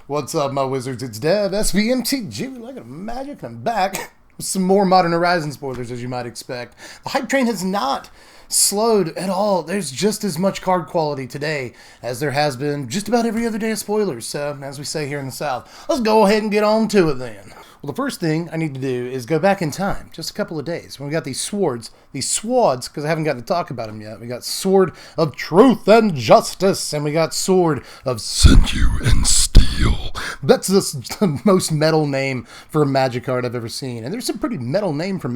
What's up, my wizards? It's Dev, Mtg. We like it magic, and I'm back with some more Modern Horizon spoilers, as you might expect. The hype train has not slowed at all. There's just as much card quality today as there has been just about every other day of spoilers. So, as we say here in the South, let's go ahead and get on to it then. Well, the first thing I need to do is go back in time, just a couple of days, when we got these swads, because I haven't gotten to talk about them yet. We got Sword of Truth and Justice, and we got Sword of Sinew and Steel. That's the most metal name for a magic card I've ever seen, and there's some pretty metal names for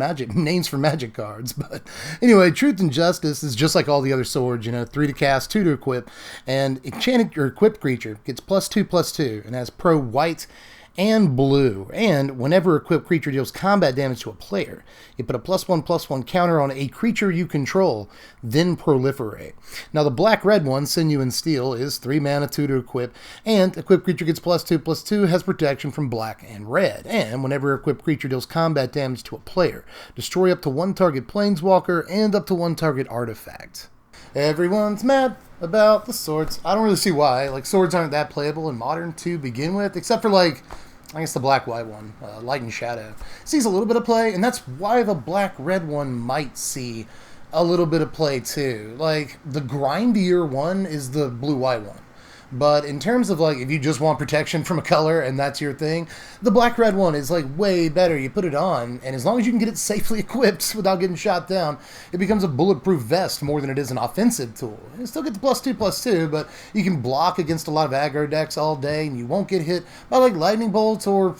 magic cards, but anyway, Truth and Justice is just like all the other swords, 3 to cast, 2 to equip, and enchanted or equipped creature gets +2/+2, and has pro white and blue, and whenever a equipped creature deals combat damage to a player, you put a +1/+1 counter on a creature you control, then proliferate. Now the black-red one, Sinew and Steel, is 3 mana, 2 to equip, and equipped creature gets +2/+2, has protection from black and red, and whenever a equipped creature deals combat damage to a player, destroy up to 1 target planeswalker and up to 1 target artifact. Everyone's mad about the swords. I don't really see why. Swords aren't that playable in Modern to begin with, except for, I guess the black-white one, Light and Shadow. Sees a little bit of play, and that's why the black-red one might see a little bit of play, too. The grindier one is the blue-white one. But in terms of, if you just want protection from a color and that's your thing, the black-red one is, way better. You put it on, and as long as you can get it safely equipped without getting shot down, it becomes a bulletproof vest more than it is an offensive tool. You still get the +2/+2, but you can block against a lot of aggro decks all day, and you won't get hit by, lightning bolts, or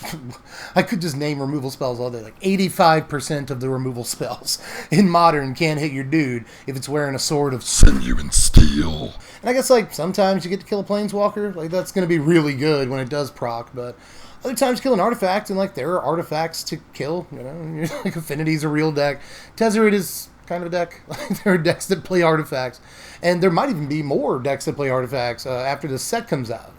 I could just name removal spells all day. 85% of the removal spells in Modern can't hit your dude if it's wearing a sword of sinew and steel. And I guess, sometimes you get to kill a planeswalker. That's going to be really good when it does proc, but other times kill an artifact, and, there are artifacts to kill, Affinity's a real deck. Tezzeret is kind of a deck. There are decks that play artifacts, and there might even be more decks that play artifacts after the set comes out,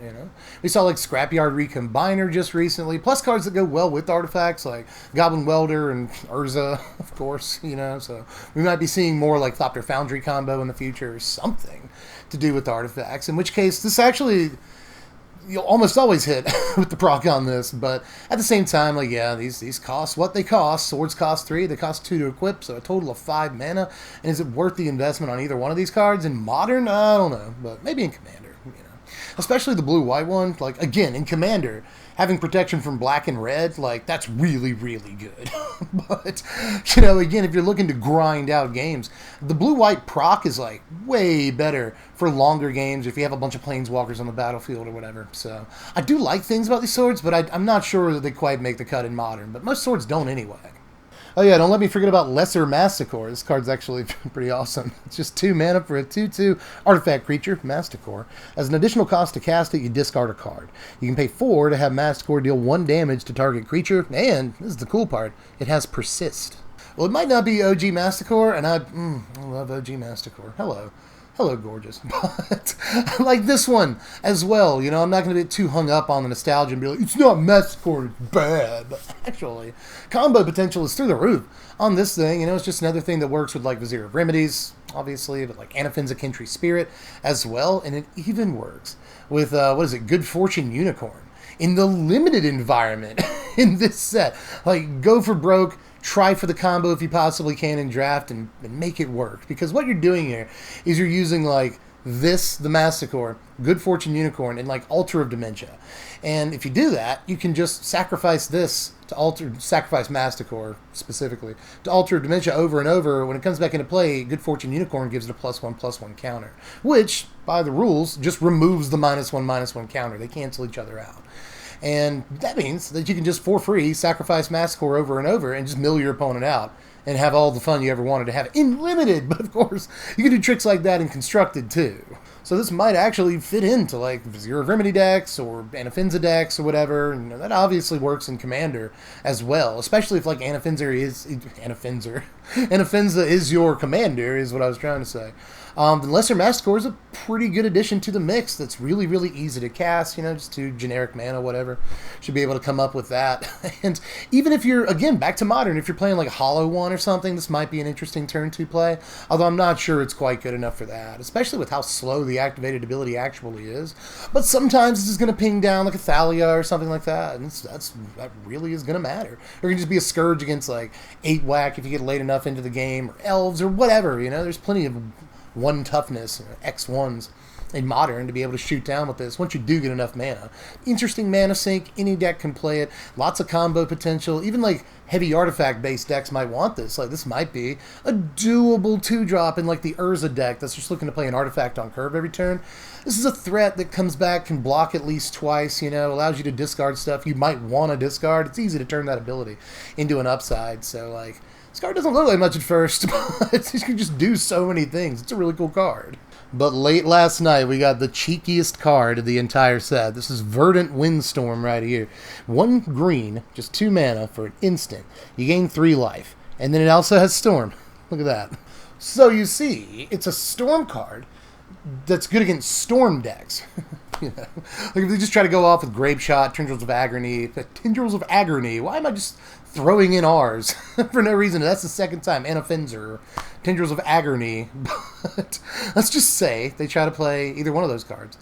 We saw, Scrapyard Recombiner just recently, plus cards that go well with artifacts, like Goblin Welder and Urza, of course, so we might be seeing more, Thopter Foundry combo in the future, or something to do with artifacts, in which case this actually, you'll almost always hit with the proc on this, but at the same time, these cost what they cost. Swords cost 3, they cost 2 to equip, so a total of 5 mana, and is it worth the investment on either one of these cards? In Modern, I don't know, but maybe in Commander, Especially the blue-white one, again, in Commander, having protection from black and red, that's really, really good. But, again, if you're looking to grind out games, the blue-white proc is, way better for longer games if you have a bunch of planeswalkers on the battlefield or whatever. So, I do like things about these swords, but I'm not sure that they quite make the cut in Modern, but most swords don't anyway. Oh yeah, don't let me forget about Lesser Masticore. This card's actually pretty awesome. It's just 2 mana for a 2/2 artifact creature, Masticore. As an additional cost to cast it, you discard a card. You can pay 4 to have Masticore deal 1 damage to target creature, and, this is the cool part, it has Persist. Well, it might not be OG Masticore, and I love OG Masticore. Hello, gorgeous. But I like this one as well. I'm not going to get too hung up on the nostalgia and be like, it's not Masticore, it's bad. But actually, combo potential is through the roof on this thing. It's just another thing that works with, Vizier of Remedies, obviously, but, Anafin's Kintry Spirit as well. And it even works with, Good Fortune Unicorn in the limited environment in this set. Go for broke. Try for the combo if you possibly can in draft and make it work. Because what you're doing here is you're using, this, the Masticore, Good Fortune Unicorn, and, Altar of Dementia. And if you do that, you can just sacrifice this to sacrifice Masticore, specifically, to Altar of Dementia over and over. When it comes back into play, Good Fortune Unicorn gives it a +1/+1 counter. Which, by the rules, just removes the -1/-1 counter. They cancel each other out. And that means that you can just, for free, sacrifice Masticore over and over and just mill your opponent out and have all the fun you ever wanted to have in Limited. But, of course, you can do tricks like that in Constructed, too. So this might actually fit into, Vizier of Remedy decks or Anafin's decks or whatever. And that obviously works in Commander as well, especially if, Anafin's is your Commander, is what I was trying to say. The Lesser Masticore is a pretty good addition to the mix that's really, really easy to cast, you know, just 2 generic mana, whatever. Should be able to come up with that. And even if you're, again, back to Modern, if you're playing like a Hollow One or something, this might be an interesting turn 2 play, although I'm not sure it's quite good enough for that, especially with how slow the activated ability actually is. But sometimes this is going to ping down like a Thalia or something like that, and that really is going to matter. Or it can just be a Scourge against like 8 whack if you get late enough into the game, or Elves, or whatever, you know, there's plenty of 1 toughness, X1s in Modern to be able to shoot down with this once you do get enough mana. Interesting mana sink, any deck can play it, lots of combo potential, even like heavy artifact based decks might want this. Like this might be a doable 2-drop in like the Urza deck that's just looking to play an artifact on curve every turn. This is a threat that comes back, can block at least twice, you know, allows you to discard stuff you might want to discard. It's easy to turn that ability into an upside, so like this card doesn't look like much at first, but you can just do so many things. It's a really cool card. But late last night, we got the cheekiest card of the entire set. This is Verdant Windstorm right here. 1 green, just 2 mana for an instant. You gain 3 life. And then it also has Storm. Look at that. So you see, it's a Storm card that's good against Storm decks. You know, like if they just try to go off with Grape Shot, Tendrils of Agony. Why am I just throwing in R's for no reason? That's the second time. Anafenzer, Tendrils of Agony. But let's just say they try to play either one of those cards.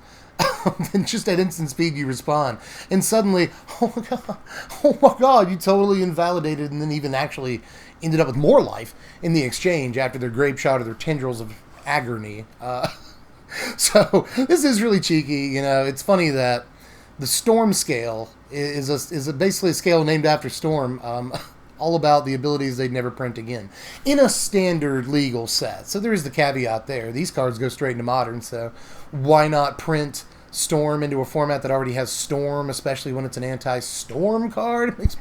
Then just at instant speed you respond. And suddenly, oh my god, you totally invalidated and then even actually ended up with more life in the exchange after their Grape Shot or their Tendrils of Agony. So this is really cheeky, you know. It's funny that the Storm scale is basically a scale named after Storm, all about the abilities they'd never print again in a standard legal set. So there is the caveat there. These cards go straight into Modern, so why not print Storm into a format that already has Storm, especially when it's an anti-Storm card? It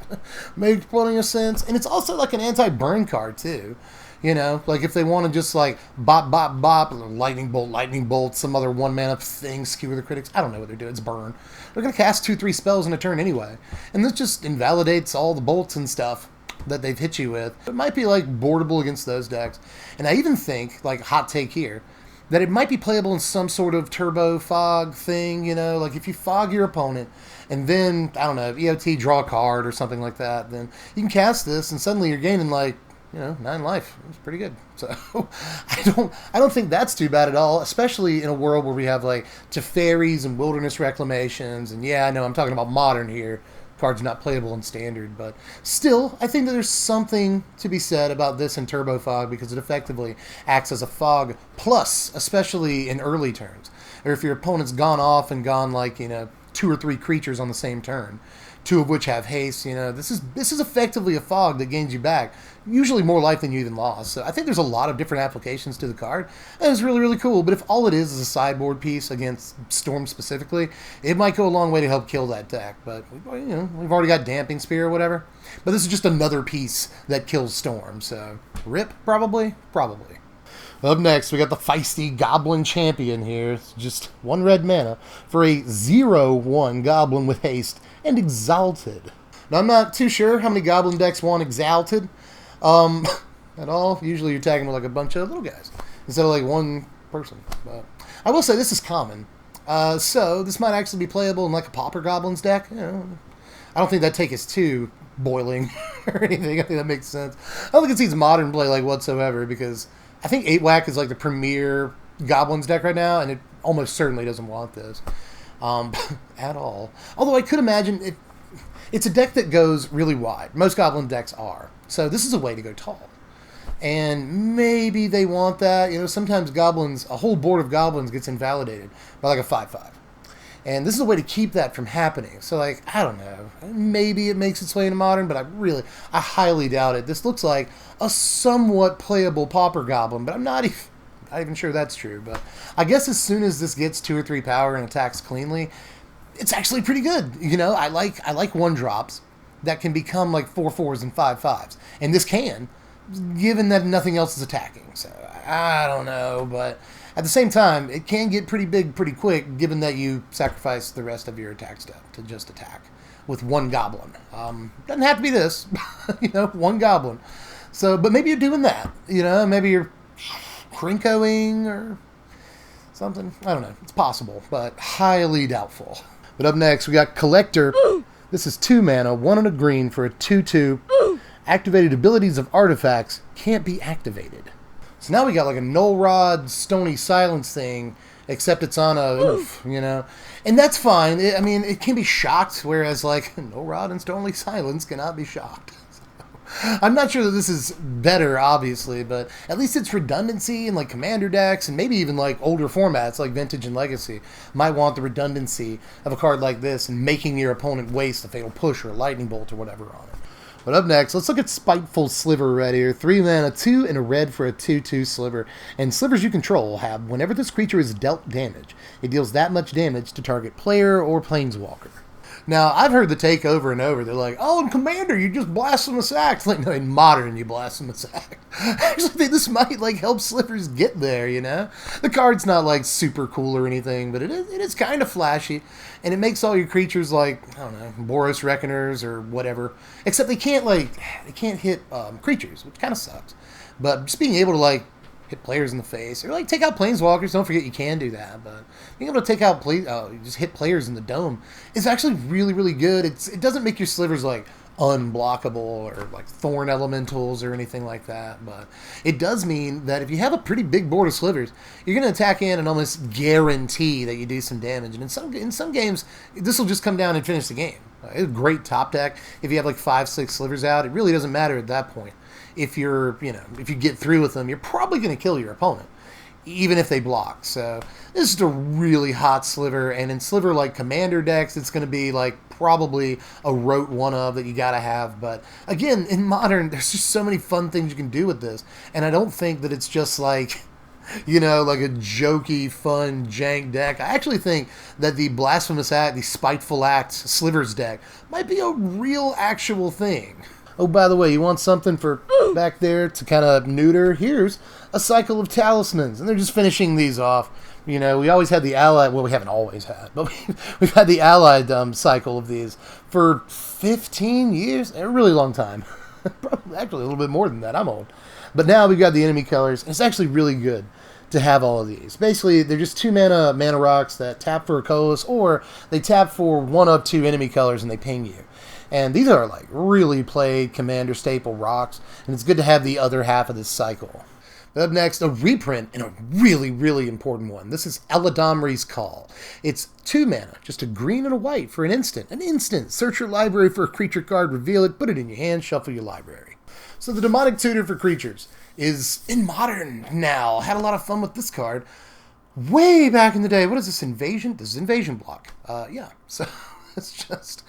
makes plenty of sense. And it's also like an anti-burn card too. You know, like if they want to just like bop, bop, bop, lightning bolt, some other 1-mana thing, skewer the critics. I don't know what they're doing. It's burn. They're going to cast 2-3 spells in a turn anyway. And this just invalidates all the bolts and stuff that they've hit you with. It might be like boardable against those decks. And I even think, like hot take here, that it might be playable in some sort of turbo fog thing, you know, like if you fog your opponent and then, I don't know, EOT draw a card or something like that, then you can cast this and suddenly you're gaining like, you know, 9 life. It's pretty good. So I don't think that's too bad at all, especially in a world where we have like Teferis and Wilderness Reclamations. And yeah, I know I'm talking about Modern here. Cards not playable in Standard, but still, I think that there's something to be said about this in Turbo Fog because it effectively acts as a fog plus, especially in early turns. Or if your opponent's gone off and gone like, you know, 2 or 3 creatures on the same turn, 2 of which have haste, you know, this is effectively a fog that gains you back usually more life than you even lost. So I think there's a lot of different applications to the card, and it's really, really cool. But if all it is a sideboard piece against Storm specifically, it might go a long way to help kill that deck. But you know, we've already got Damping Spear or whatever. But this is just another piece that kills Storm. So rip, probably. Up next, we got the feisty Goblin Champion here. It's just 1 red mana for a 0/1 Goblin with haste and Exalted. Now, I'm not too sure how many Goblin decks want Exalted at all. Usually you're tagging with like a bunch of little guys instead of like 1 person. But I will say this is common. So this might actually be playable in like a Pauper Goblins deck. You know, I don't think that take is too boiling or anything. I think that makes sense. I don't think it sees Modern play like whatsoever because I think 8-Whack is like the premier Goblins deck right now, and it almost certainly doesn't want this at all. Although I could imagine it's a deck that goes really wide. Most Goblin decks are. So this is a way to go tall. And maybe they want that. You know, sometimes Goblins, a whole board of Goblins gets invalidated by like a 5/5. And this is a way to keep that from happening. So, like, I don't know. Maybe it makes its way into Modern, but I highly doubt it. This looks like a somewhat playable Pauper Goblin, but I'm not even sure that's true. But I guess as soon as this gets 2 or 3 power and attacks cleanly, it's actually pretty good. You know, I like 1-drops that can become like 4/4s and 5/5s. And this can, given that nothing else is attacking. So, I don't know, but at the same time, it can get pretty big pretty quick, given that you sacrifice the rest of your attack step to just attack with 1 Goblin. Doesn't have to be this, you know, 1 Goblin. So, but maybe you're doing that, you know, maybe you're Krinkoing or something. I don't know. It's possible, but highly doubtful. But up next, we got Collector. This is 2 mana, 1 and a green for a 2/2. Activated abilities of artifacts can't be activated. So now we got like a Null Rod, Stony Silence thing, except it's on a oof, you know. And that's fine. I mean, it can be shocked, whereas like Null Rod and Stony Silence cannot be shocked. I'm not sure that this is better, obviously, but at least it's redundancy in like commander decks and maybe even like older formats like Vintage and Legacy might want the redundancy of a card like this and making your opponent waste a Fatal Push or a Lightning Bolt or whatever on it. But up next, let's look at Spiteful Sliver right here. 3 mana, 2 and a red for a 2/2 Sliver. And slivers you control have, whenever this creature is dealt damage, it deals that much damage to target player or planeswalker. Now, I've heard the take over and over. They're like, oh, in Commander, you just blast them a sack. It's like, no, in Modern, you blast them a sack. I actually think this might, like, help slivers get there, you know? The card's not, like, super cool or anything, but it is kind of flashy. And it makes all your creatures, like, I don't know, Boros Reckoners or whatever. Except they can't hit creatures, which kind of sucks. But just being able to, like, hit players in the face, or like take out planeswalkers. Don't forget you can do that, but being able to take out just hit players in the dome is actually really, really good. It doesn't make your slivers like unblockable or like thorn elementals or anything like that, but it does mean that if you have a pretty big board of slivers, you're going to attack in and almost guarantee that you do some damage. And in some games, this will just come down and finish the game. It's a great top deck. If you have like 5-6 slivers out, it really doesn't matter at that point. If if you get through with them, you're probably going to kill your opponent, even if they block. So this is a really hot sliver, and in sliver like commander decks, it's going to be like probably a rote one of that you got to have. But again, in Modern, there's just so many fun things you can do with this, and I don't think that it's just like, like a jokey, fun, jank deck. I actually think that the Blasphemous Act, the Spiteful Act slivers deck might be a real actual thing. Oh, by the way, you want something for back there to kind of neuter? Here's a cycle of talismans, and they're just finishing these off. We always had the allied, well, we haven't always had, but we've had the allied cycle of these for 15 years, a really long time. Probably actually a little bit more than that. I'm old. But now we've got the enemy colors, and it's actually really good to have all of these. Basically, they're just 2 mana rocks that tap for a colorless, or they tap for 1 of 2 enemy colors and they ping you. And these are like really played commander staple rocks, and it's good to have the other half of this cycle. But up next, a reprint, and a really, really important one. This is Eladamri's Call. It's 2 mana, just a green and a white for an instant. An instant. Search your library for a creature card, reveal it, put it in your hand, shuffle your library. So the Demonic Tutor for creatures is in Modern now. Had a lot of fun with this card. Way back in the day. What is this, Invasion? This is Invasion block. Yeah, so it's just...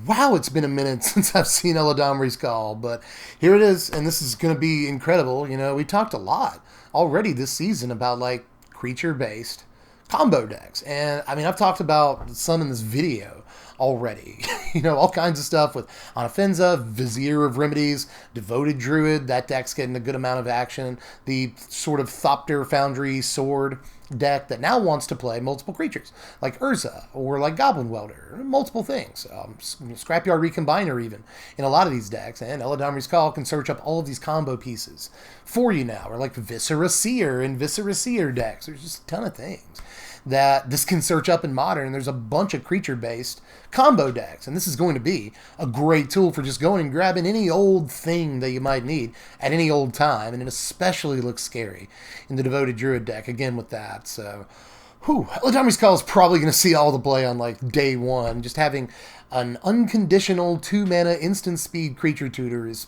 wow, it's been a minute since I've seen Eladamri's Call, but here it is, and this is going to be incredible. We talked a lot already this season about, like, creature-based combo decks, and, I mean, I've talked about some in this video already. All kinds of stuff with Anafenza, Vizier of Remedies, Devoted Druid. That deck's getting a good amount of action. The sort of Thopter Foundry Sword deck that now wants to play multiple creatures, like Urza, or like Goblin Welder, multiple things. Scrapyard Recombiner even, in a lot of these decks, and Eladamri's Call can search up all of these combo pieces for you now, or like Viscera Seer and Viscera Seer decks. There's just a ton of things that this can search up in Modern. There's a bunch of creature-based combo decks, and this is going to be a great tool for just going and grabbing any old thing that you might need at any old time, and it especially looks scary in the Devoted Druid deck, again with that. So, Eladamri's Call is probably going to see all the play on, like, day one. Just having an unconditional 2-mana instant speed creature tutor is...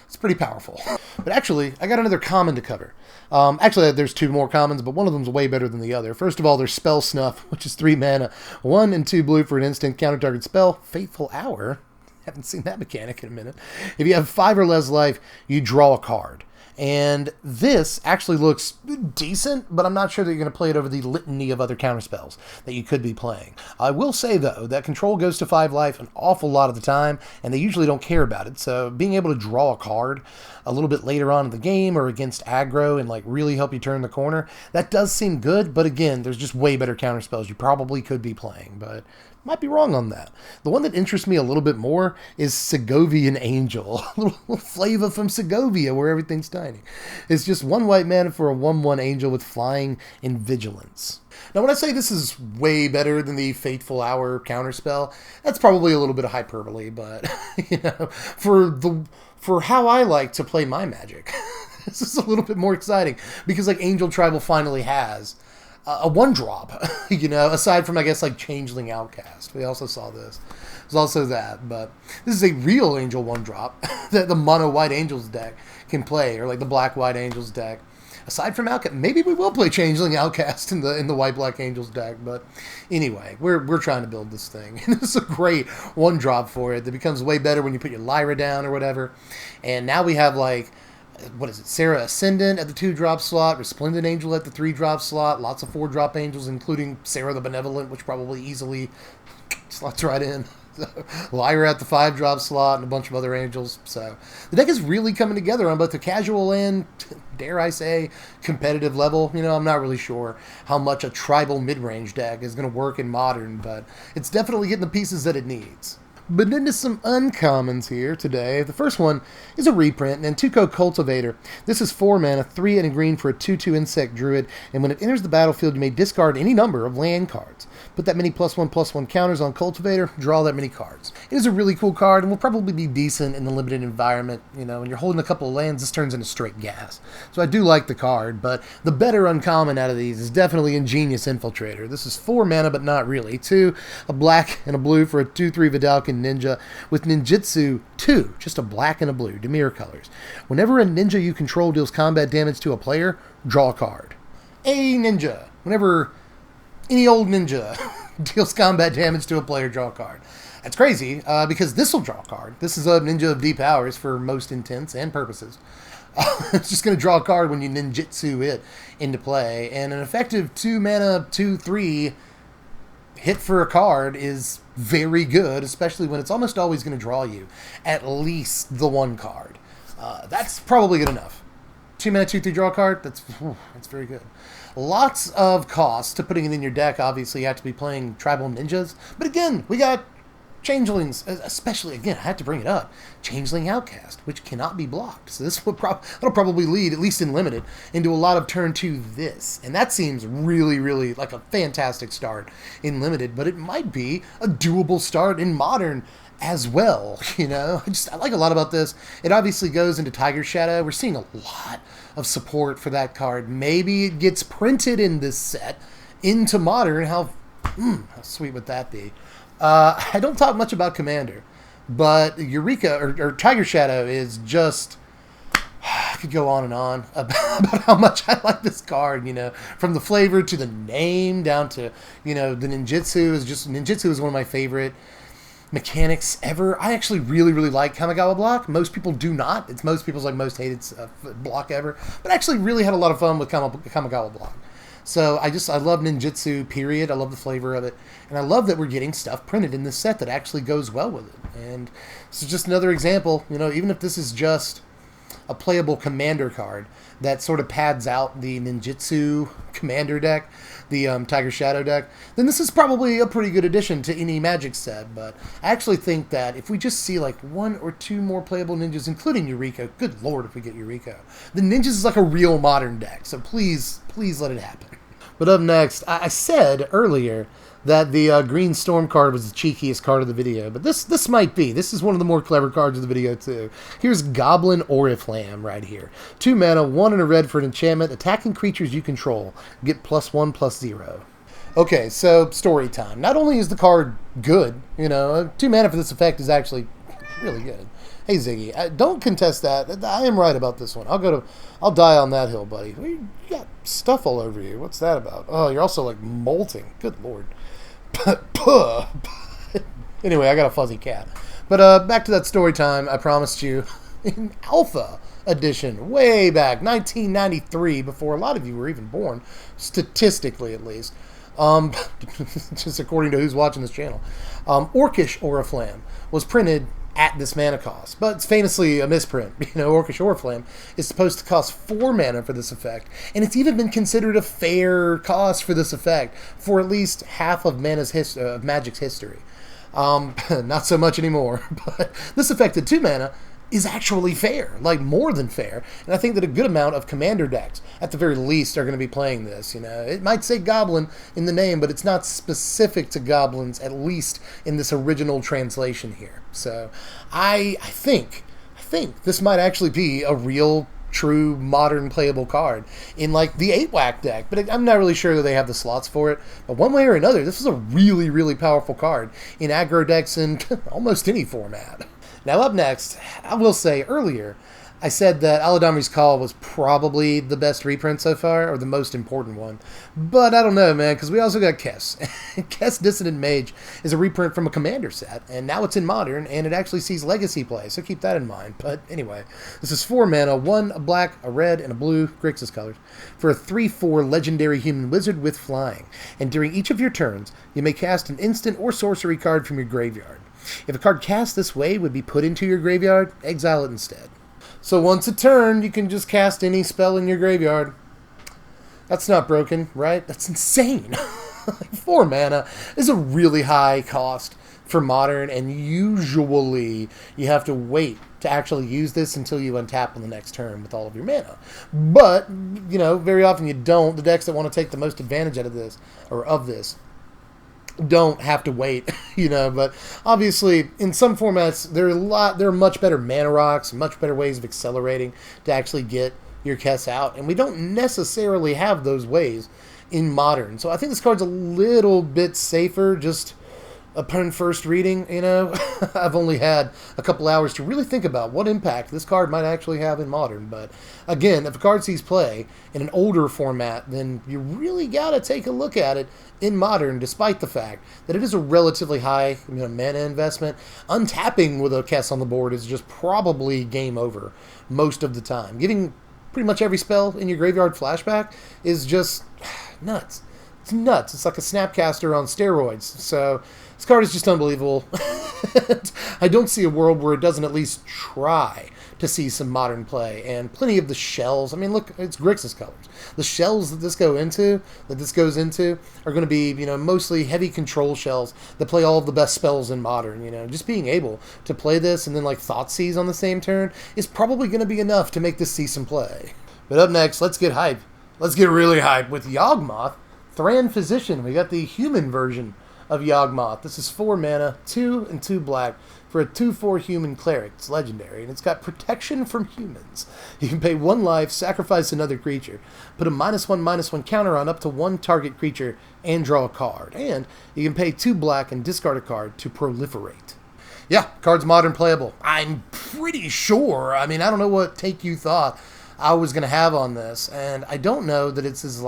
it's pretty powerful. But actually, I got another common to cover. Actually, there's 2 more commons, but one of them's way better than the other. First of all, there's Spell Snuff, which is 3 mana, 1 and 2 blue for an instant counter target spell. Faithful Hour. Haven't seen that mechanic in a minute. If you have 5 or less life, you draw a card. And this actually looks decent, but I'm not sure that you're going to play it over the litany of other counterspells that you could be playing. I will say, though, that control goes to 5 life an awful lot of the time, and they usually don't care about it. So being able to draw a card a little bit later on in the game or against aggro and like really help you turn the corner, that does seem good. But again, there's just way better counterspells you probably could be playing. But Might be wrong on that. The one that interests me a little bit more is Segovian Angel. A little flavor from Segovia where everything's tiny. It's just 1 white mana for a 1/1 angel with flying and vigilance. Now when I say this is way better than the Fateful Hour counterspell, that's probably a little bit of hyperbole, but you know, for how I like to play my Magic, this is a little bit more exciting because like Angel Tribal finally has a 1-drop, you know, aside from, I guess, like Changeling Outcast. We also saw this. There's also that, but this is a real Angel 1-drop that the Mono-White Angels deck can play, or like the Black-White Angels deck. Aside from Outcast, maybe we will play Changeling Outcast in the White-Black Angels deck, but anyway, we're trying to build this thing. And this is a great 1-drop for it that becomes way better when you put your Lyra down or whatever. And now we have, like, what is it? Sarah Ascendant at the 2-drop slot, Resplendent Angel at the 3-drop slot, lots of 4-drop angels, including Sarah the Benevolent, which probably easily slots right in. Lyra at the 5-drop slot, and a bunch of other angels. So the deck is really coming together on both the casual and, dare I say, competitive level. You know, I'm not really sure how much a tribal mid-range deck is going to work in Modern, but it's definitely getting the pieces that it needs. But into some uncommons here today. The first one is a reprint, Nantuko Cultivator. This is 4 mana, 3 and a green for a 2/2 insect druid, and when it enters the battlefield, you may discard any number of land cards. Put that many +1/+1 counters on Cultivator, draw that many cards. It is a really cool card and will probably be decent in the limited environment. You know, when you're holding a couple of lands, this turns into straight gas. So I do like the card, but the better uncommon out of these is definitely Ingenious Infiltrator. This is 4 mana, but not really. 2, a black and a blue for a 2/3 Vidalcan Ninja with Ninjutsu 2, just a black and a blue, Dimir colors. Whenever a ninja you control deals combat damage to a player, draw a card. A ninja. Whenever any old ninja deals combat damage to a player, draw a card. That's crazy, because this will draw a card. This is a ninja of deep powers for most intents and purposes. It's just going to draw a card when you ninjutsu it into play, and an effective 2 mana, 2/3 hit for a card is very good, especially when it's almost always going to draw you at least the 1 card. That's probably good enough. 2 mana, 2/3 draw a card, that's very good. Lots of costs to putting it in your deck. Obviously, you have to be playing Tribal Ninjas. But again, we got Changelings, especially, again, I have to bring it up, Changeling Outcast, which cannot be blocked. So this will that'll probably lead, at least in Limited, into a lot of turn 2 this. And that seems really, really like a fantastic start in Limited, but it might be a doable start in Modern as well. You know, I like a lot about this. It obviously goes into Tiger Shadow. We're seeing a lot of support for that card. Maybe it gets printed in this set into Modern. How sweet would that be? I don't talk much about Commander, but Eureka or Tiger Shadow is just, I could go on and on about how much I like this card, you know, from the flavor to the name down to, you know, the Ninjutsu is one of my favorite mechanics ever. I actually really, really like Kamigawa block. Most people do not. It's most people's like most hated block ever, but I actually really had a lot of fun with Kamigawa block. So I love ninjutsu, period. I love the flavor of it. And I love that we're getting stuff printed in this set that actually goes well with it. And this is just another example, you know, even if this is just a playable commander card that sort of pads out the ninjutsu commander deck, the Tiger Shadow deck, then this is probably a pretty good addition to any Magic set. But I actually think that if we just see like 1 or 2 more playable ninjas, including Eureka, good lord if we get Eureka, the ninjas is like a real Modern deck. So please let it happen. But up next, I said earlier that the Green Storm card was the cheekiest card of the video, but this might be. This is one of the more clever cards of the video too. Here's Goblin Orflam right here. 2 mana, 1 and a red for an enchantment. Attacking creatures you control get +1/+0. Okay, so story time. Not only is the card good, you know, 2 mana for this effect is actually really good. Hey Ziggy, don't contest that. I am right about this one. I'll die on that hill, buddy. You got stuff all over you. What's that about? Oh, you're also like molting. Good lord. Anyway, I got a fuzzy cat. But back to that story time I promised you in Alpha Edition, way back, 1993, before a lot of you were even born, statistically at least. Just according to who's watching this channel. Orcish Oriflamme was printed at this mana cost. But it's famously a misprint. Orcish Orflam is supposed to cost 4 mana for this effect, and it's even been considered a fair cost for this effect for at least half of Magic's history. Not so much anymore, but this effect at 2 mana is actually fair, like more than fair, and I think that a good amount of commander decks, at the very least, are going to be playing this. It might say Goblin in the name, but it's not specific to goblins, at least in this original translation here. So I think this might actually be a real, true, modern playable card in like the 8-whack deck, but I'm not really sure that they have the slots for it. But one way or another, this is a really, really powerful card in aggro decks in almost any format. Now up next, I will say earlier, I said that Aladamri's Call was probably the best reprint so far, or the most important one. But I don't know, man, because we also got Kess. Kess Dissident Mage is a reprint from a commander set, and now it's in Modern, and it actually sees Legacy play, so keep that in mind. But anyway, this is 4 mana, 1 a black, a red, and a blue, Grixis colors, for a 3/4 legendary human wizard with flying. And during each of your turns, you may cast an instant or sorcery card from your graveyard. If a card cast this way would be put into your graveyard, exile it instead. So once a turn, you can just cast any spell in your graveyard. That's not broken, right? That's insane. 4 mana is a really high cost for Modern, and usually you have to wait to actually use this until you untap on the next turn with all of your mana. But, very often you don't. The decks that want to take the most advantage out of this, or of this, don't have to wait, but obviously in some formats there are much better mana rocks, much better ways of accelerating to actually get your Kess out, and we don't necessarily have those ways in Modern. So I think this card's a little bit safer just upon first reading. I've only had a couple hours to really think about what impact this card might actually have in Modern. But again, if a card sees play in an older format, then you really got to take a look at it in Modern, despite the fact that it is a relatively high mana investment. Untapping with a Kess on the board is just probably game over most of the time. Getting pretty much every spell in your graveyard flashback is just nuts. It's nuts. It's like a Snapcaster on steroids. So this card is just unbelievable. I don't see a world where it doesn't at least try to see some Modern play. And plenty of the shells. I mean, look, it's Grixis colors. The shells that this goes into, are going to be, mostly heavy control shells that play all of the best spells in Modern. Just being able to play this and then like Thoughtseize on the same turn is probably going to be enough to make this see some play. But up next, let's get hype. Let's get really hype with Yagmoth, Thran Physician. We got the human version of Yagmoth. This is 4 mana, 2 and 2 black for a 2/4 human cleric. It's legendary, and it's got protection from humans. You can pay 1 life, sacrifice another creature, put a -1/-1 counter on up to 1 target creature, and draw a card. And you can pay 2 black and discard a card to proliferate. Yeah, card's Modern playable. I'm pretty sure. I don't know what take you thought I was going to have on this, and I don't know that it's as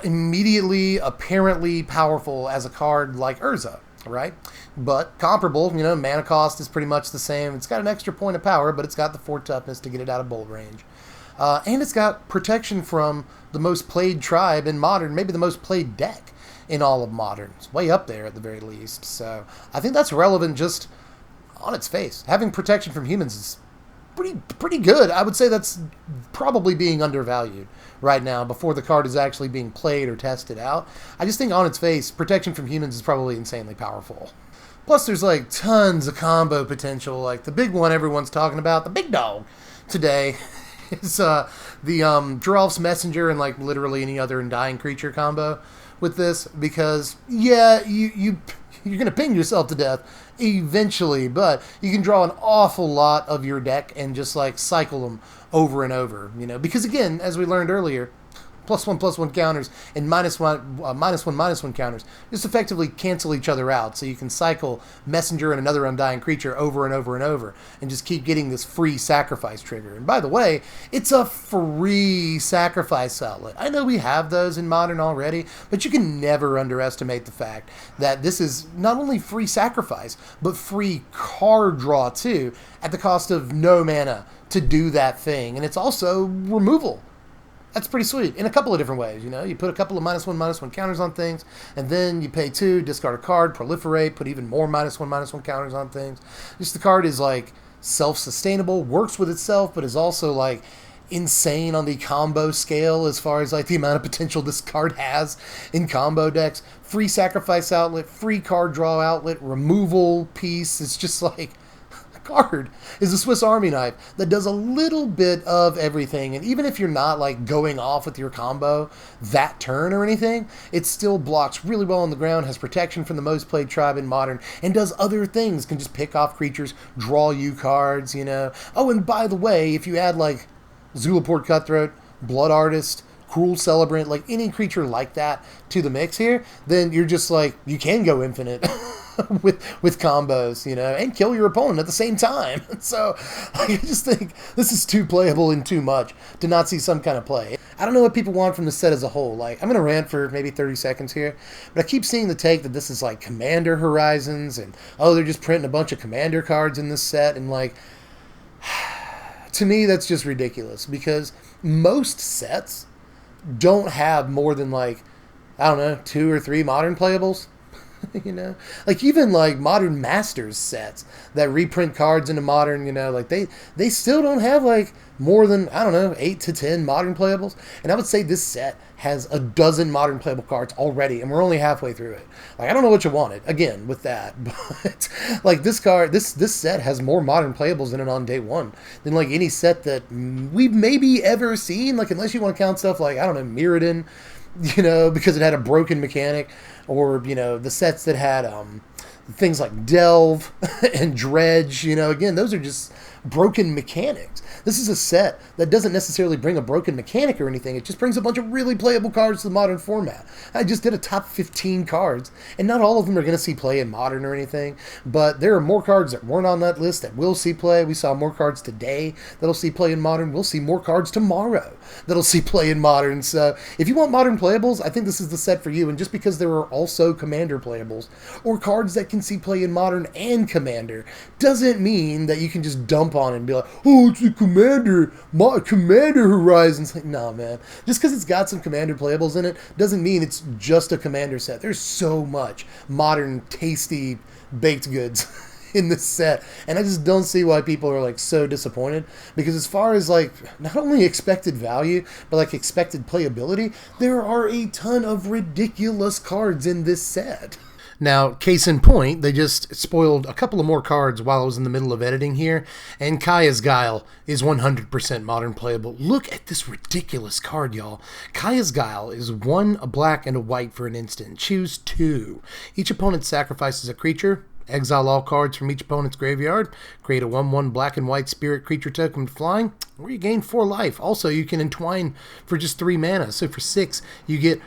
immediately apparently powerful as a card like Urza, right? But comparable, mana cost is pretty much the same. It's got an extra point of power, but it's got the 4 toughness to get it out of bolt range. And it's got protection from the most played tribe in Modern, maybe the most played deck in all of Modern. It's way up there at the very least. So I think that's relevant just on its face. Having protection from humans is pretty good. I would say that's probably being undervalued right now before the card is actually being played or tested out. I just think on its face, protection from humans is probably insanely powerful. Plus, there's tons of combo potential. The big one everyone's talking about, the big dog today, is the Geralf's Messenger and literally any other Undying Creature combo with this, because you're going to ping yourself to death eventually, but you can draw an awful lot of your deck and just cycle them over and over, because again, as we learned earlier, +1/+1 counters and -1/-1 counters just effectively cancel each other out. So you can cycle Messenger and another Undying Creature over and over and over and just keep getting this free sacrifice trigger. And by the way, it's a free sacrifice outlet. I know we have those in Modern already, but you can never underestimate the fact that this is not only free sacrifice, but free card draw too, at the cost of no mana to do that thing. And it's also removal That's pretty sweet in a couple of different ways. You know, you put a couple of -1/-1 counters on things, and then you pay 2, discard a card, proliferate, put even more -1/-1 counters on things. Just the card is like self-sustainable, works with itself, but is also like insane on the combo scale as far as like the amount of potential this card has in combo decks. Free sacrifice outlet, free card draw outlet, removal piece. It's just like card is a Swiss Army knife that does a little bit of everything, and even if you're not like going off with your combo that turn or anything, it still blocks really well on the ground, has protection from the most played tribe in Modern, and does other things, can just pick off creatures, draw you cards, you know. Oh, and by the way, if you add like Zulaport Cutthroat, Blood Artist, Cruel Celebrant, like any creature like that to the mix here, then you're just like, you can go infinite with combos, you know, and kill your opponent at the same time. So I just think this is too playable and too much to not see some kind of play. I don't know what people want from the set as a whole. Like, I'm going to rant for maybe 30 seconds here, but I keep seeing the take that this is like Commander Horizons, and oh, they're just printing a bunch of Commander cards in this set, and like, to me, that's just ridiculous, because most sets don't have more than like, I don't know, 2 or 3 Modern playables. You know, like even like Modern Masters sets that reprint cards into Modern, you know, like they still don't have like more than, I don't know, 8 to 10 Modern playables. And I would say this set has a dozen Modern playable cards already, and we're only halfway through it. Like, I don't know what you wanted again with that, but like this card, this set has more Modern playables in it on day one than like any set that we've maybe ever seen. Like, unless you want to count stuff like, I don't know, Mirrodin, you know, because it had a broken mechanic, or, you know, the sets that had things like Delve and Dredge, you know, again, those are just broken mechanics. This is a set that doesn't necessarily bring a broken mechanic or anything. It just brings a bunch of really playable cards to the Modern format. I just did a top 15 cards, and not all of them are going to see play in Modern or anything, but there are more cards that weren't on that list that will see play. We saw more cards today that'll see play in Modern. We'll see more cards tomorrow that'll see play in Modern. So if you want Modern playables, I think this is the set for you. And just because there are also Commander playables or cards that can see play in Modern and Commander doesn't mean that you can just dump on it and be like, oh, it's a Commander Horizons. Like, no, man. Just because it's got some Commander playables in it doesn't mean it's just a Commander set. There's so much Modern, tasty baked goods in this set, and I just don't see why people are like so disappointed, because as far as like not only expected value but like expected playability, there are a ton of ridiculous cards in this set. Now, case in point, they just spoiled a couple of more cards while I was in the middle of editing here, and Kaya's Guile is 100% Modern playable. Look at this ridiculous card, y'all. Kaya's Guile is 1 a black and a white for an instant. Choose 2. Each opponent sacrifices a creature. Exile all cards from each opponent's graveyard. Create a 1/1 black and white spirit creature token with flying, or you gain 4 life. Also, you can entwine for just 3 mana. So for 6, you get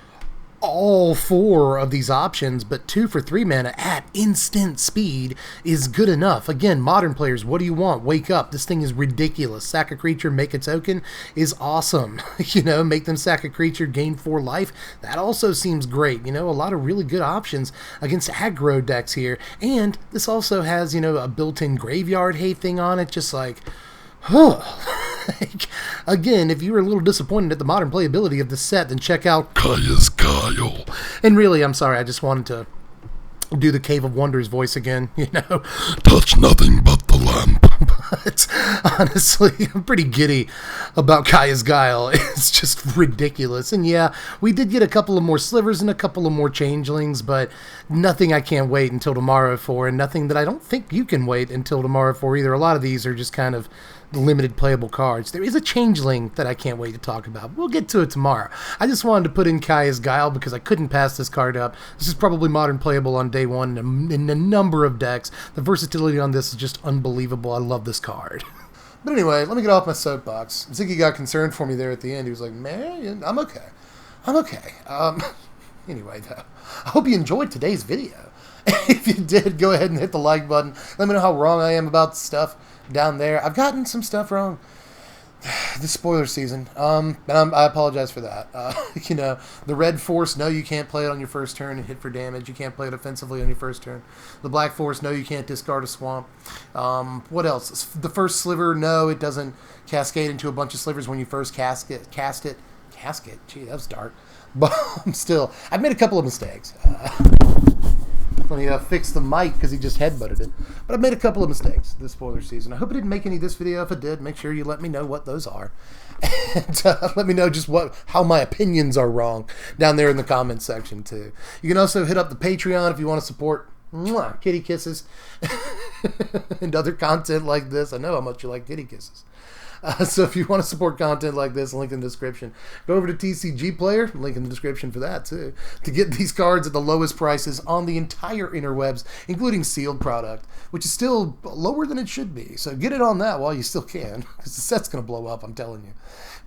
all 4 of these options, but 2 for 3 mana at instant speed is good enough. Again, Modern players, what do you want? Wake up. This thing is ridiculous. Sack a creature, make a token is awesome. You know, make them sack a creature, gain 4 life. That also seems great. You know, a lot of really good options against aggro decks here. And this also has, you know, a built-in graveyard hate thing on it, just like, huh. Again, if you were a little disappointed at the Modern playability of the set, then check out Kaya's Guile. And really, I'm sorry, I just wanted to do the Cave of Wonders voice again, you know. Touch nothing but the lamp. But honestly, I'm pretty giddy about Kaya's Guile. It's just ridiculous. And yeah, we did get a couple of more slivers and a couple of more changelings, but nothing I can't wait until tomorrow for, and nothing that I don't think you can wait until tomorrow for either. A lot of these are just kind of limited playable cards. There is a changeling that I can't wait to talk about. We'll get to it tomorrow. I just wanted to put in Kaya's Guile because I couldn't pass this card up. This is probably Modern playable on day one in a number of decks. The versatility on this is just unbelievable. I love this card. But anyway, let me get off my soapbox. Ziggy got concerned for me there at the end. He was like, man, I'm okay. I'm okay. Anyway, though, I hope you enjoyed today's video. If you did, go ahead and hit the like button. Let me know how wrong I am about stuff down there. I've gotten some stuff wrong this spoiler season, and I apologize for that. You know, the red force, no, you can't play it on your first turn and hit for damage. You can't play it offensively on your first turn. The black force, no, you can't discard a swamp. What else? The first sliver, no, it doesn't cascade into a bunch of slivers when you first cast it. casket. Gee, that was dark. But still, I've made a couple of mistakes. When he fixed the mic because he just headbutted it. But I've made a couple of mistakes this spoiler season. I hope I didn't make any this video. If I did, make sure you let me know what those are. And let me know just how my opinions are wrong down there in the comments section too. You can also hit up the Patreon if you want to support kitty kisses and other content like this. I know how much you like kitty kisses. So if you want to support content like this, link in the description. Go over to TCG Player, link in the description for that too, to get these cards at the lowest prices on the entire interwebs, including sealed product, which is still lower than it should be. So get it on that while you still can, because the set's going to blow up, I'm telling you.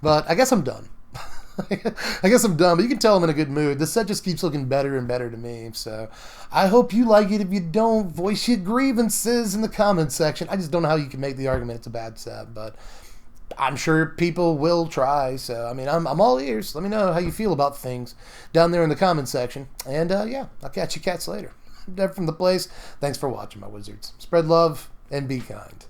But I guess I'm done. I guess I'm done, but you can tell I'm in a good mood. This set just keeps looking better and better to me, so I hope you like it. If you don't, voice your grievances in the comments section. I just don't know how you can make the argument it's a bad set, but I'm sure people will try. So, I mean, I'm all ears. Let me know how you feel about things down there in the comments section. And, yeah, I'll catch you cats later. Dev from the place. Thanks for watching, my wizards. Spread love and be kind.